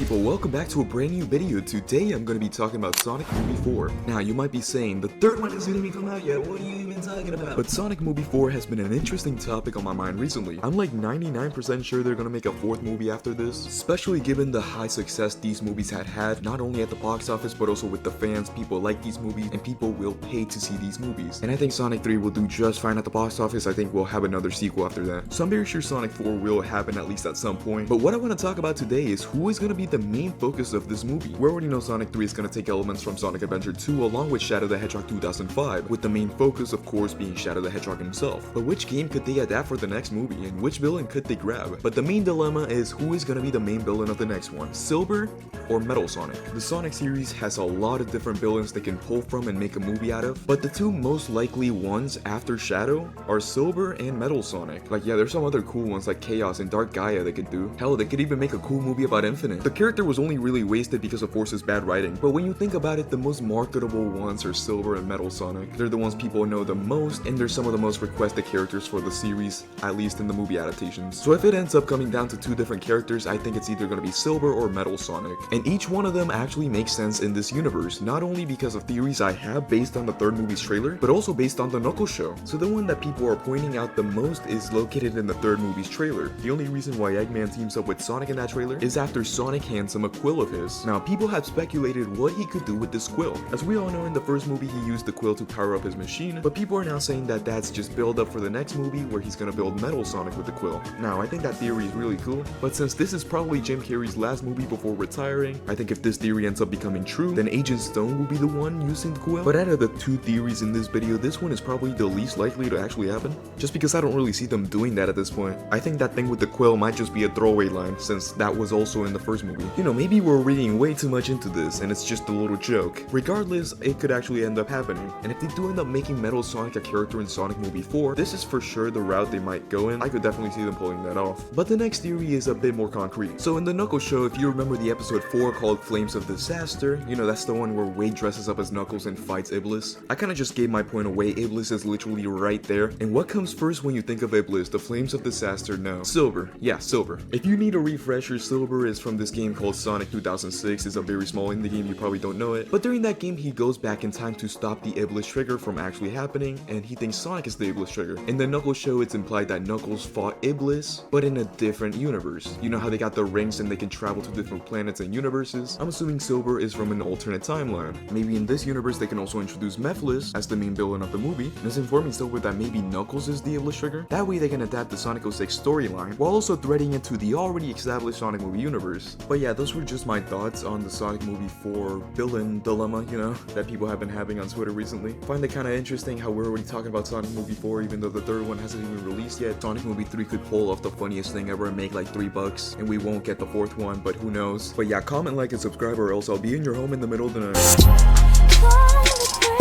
people, welcome back to a brand new video. Today I'm going to be talking about Sonic Movie 4. Now you might be saying, the third one hasn't even come out yet, what are you even talking about? But Sonic Movie 4 has been an interesting topic on my mind recently. I'm like 99% sure they're going to make a fourth movie after this, especially given the high success these movies had, not only at the box office but also with the fans. People like these movies and people will pay to see these movies. And I think Sonic 3 will do just fine at the box office. I think we'll have another sequel after that. So I'm very sure Sonic 4 will happen at least at some point. But what I want to talk about today is who is going to be the main focus of this movie. We already know Sonic 3 is going to take elements from Sonic Adventure 2 along with Shadow the Hedgehog 2005, with the main focus of course being Shadow the Hedgehog himself. But which game could they adapt for the next movie and which villain could they grab? But the main dilemma is who is going to be the main villain of the next one, Silver or Metal Sonic? The Sonic series has a lot of different villains they can pull from and make a movie out of, but the two most likely ones after Shadow are Silver and Metal Sonic. Like yeah, there's some other cool ones like Chaos and Dark Gaia they could do. Hell, they could even make a cool movie about Infinite. The character was only really wasted because of Force's bad writing, but when you think about it, the most marketable ones are Silver and Metal Sonic. They're the ones people know the most, and they're some of the most requested characters for the series, at least in the movie adaptations. So if it ends up coming down to two different characters, I think it's either going to be Silver or Metal Sonic. And each one of them actually makes sense in this universe, not only because of theories I have based on the third movie's trailer, but also based on the Knuckles show. So the one that people are pointing out the most is located in the third movie's trailer. The only reason why Eggman teams up with Sonic in that trailer is after Sonic hands him a quill of his. Now people have speculated what he could do with this quill. As we all know, in the first movie he used the quill to power up his machine, but people are now saying that that's just build up for the next movie where he's gonna build Metal Sonic with the quill. Now I think that theory is really cool, but since this is probably Jim Carrey's last movie before retiring, I think if this theory ends up becoming true, then Agent Stone will be the one using the quill. But out of the two theories in this video, this one is probably the least likely to actually happen, just because I don't really see them doing that at this point. I think that thing with the quill might just be a throwaway line, since that was also in the first movie. You know, maybe we're reading way too much into this and it's just a little joke. Regardless, it could actually end up happening. And if they do end up making Metal Sonic a character in Sonic Movie 4, this is for sure the route they might go in. I could definitely see them pulling that off. But the next theory is a bit more concrete. So in the Knuckles show, if you remember the episode 4 called Flames of Disaster, you know, that's the one where Wade dresses up as Knuckles and fights Iblis. I kinda just gave my point away. Iblis is literally right there. And what comes first when you think of Iblis? The Flames of Disaster? No. Silver. Yeah, Silver. If you need a refresher, Silver is from this game called Sonic 2006. It's a very small indie game, you probably don't know it. But during that game, he goes back in time to stop the Iblis trigger from actually happening, and he thinks Sonic is the Iblis trigger. In the Knuckles show, it's implied that Knuckles fought Iblis, but in a different universe. You know how they got the rings and they can travel to different planets and universes? I'm assuming Silver is from an alternate timeline. Maybe in this universe, they can also introduce Mephiles as the main villain of the movie, and is informing Silver that maybe Knuckles is the Iblis trigger. That way they can adapt the Sonic 06 storyline, while also threading into the already established Sonic movie universe. But yeah, those were just my thoughts on the Sonic movie 4 villain dilemma, you know, that people have been having on Twitter recently. Find it kinda interesting how we're already talking about Sonic movie 4 even though the third one hasn't even released yet. Sonic movie 3 could pull off the funniest thing ever and make like $3, and we won't get the fourth one, but who knows. But yeah, comment, like, and subscribe, or else I'll be in your home in the middle of the night.